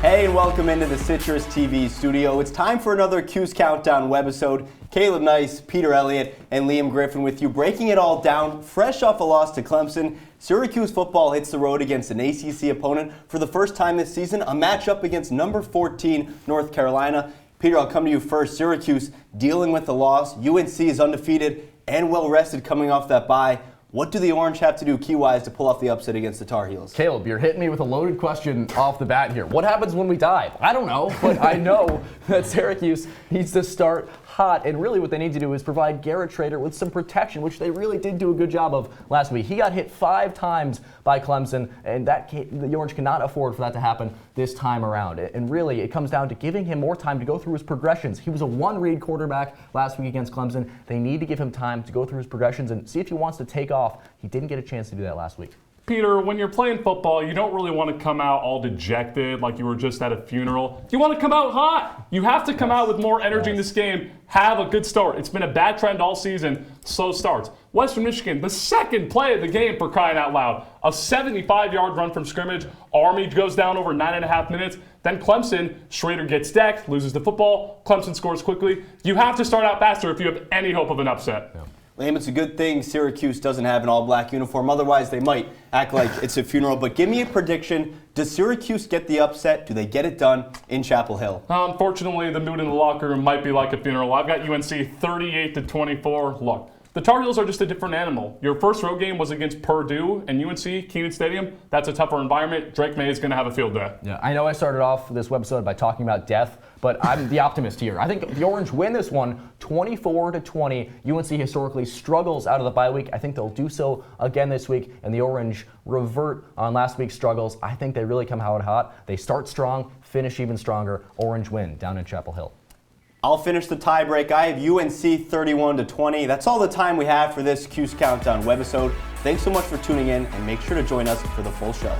Hey, and welcome into the CitrusTV studio. It's time for another Cuse Countdown webisode. Caleb Nice, Peter Elliott, and Liam Griffin with you, breaking it all down. Fresh off a loss to Clemson, Syracuse football hits the road against an ACC opponent for the first time this season, a matchup against number 14 North Carolina. Peter, I'll come to you first. Syracuse dealing with the loss. UNC is undefeated and well-rested coming off that bye. What do the Orange have to do key-wise to pull off the upset against the Tar Heels? Caleb, you're hitting me with a loaded question off the bat here. What happens when we dive? I don't know, but I know that Syracuse needs to start hot, and really what they need to do is provide Garrett Schrader with some protection, which they really did do a good job of last week. He got hit 5 times by Clemson, and the Orange cannot afford for that to happen this time around. And really, it comes down to giving him more time to go through his progressions. He was a one-read quarterback last week against Clemson. They need to give him time to go through his progressions and see if he wants to take off. He didn't get a chance to do that last week. Peter, when you're playing football, you don't really want to come out all dejected like you were just at a funeral. You want to come out hot. You have to come out with more energy in this game. Have a good start. It's been a bad trend all season. Slow starts. Western Michigan, the second play of the game, for crying out loud. A 75-yard run from scrimmage. Army goes down over 9.5 minutes. Then Clemson, Schrader gets decked, loses the football. Clemson scores quickly. You have to start out faster if you have any hope of an upset. Yeah. Liam, it's a good thing Syracuse doesn't have an all-black uniform. Otherwise, they might act like it's a funeral. But give me a prediction. Does Syracuse get the upset? Do they get it done in Chapel Hill? Unfortunately, the mood in the locker room might be like a funeral. I've got UNC 38-24. Look, the Tar Heels are just a different animal. Your first road game was against Purdue and UNC, Kenan Stadium. That's a tougher environment. Drake May is going to have a field day. Yeah, I know I started off this webisode by talking about death, but I'm the optimist here. I think the Orange win this one 24-20. UNC historically struggles out of the bye week. I think they'll do so again this week, and the Orange revert on last week's struggles. I think they really come out hot. They start strong, finish even stronger. Orange win down in Chapel Hill. I'll finish the tiebreak. I have UNC 31-20. That's all the time we have for this Cuse Countdown webisode. Thanks so much for tuning in, and make sure to join us for the full show.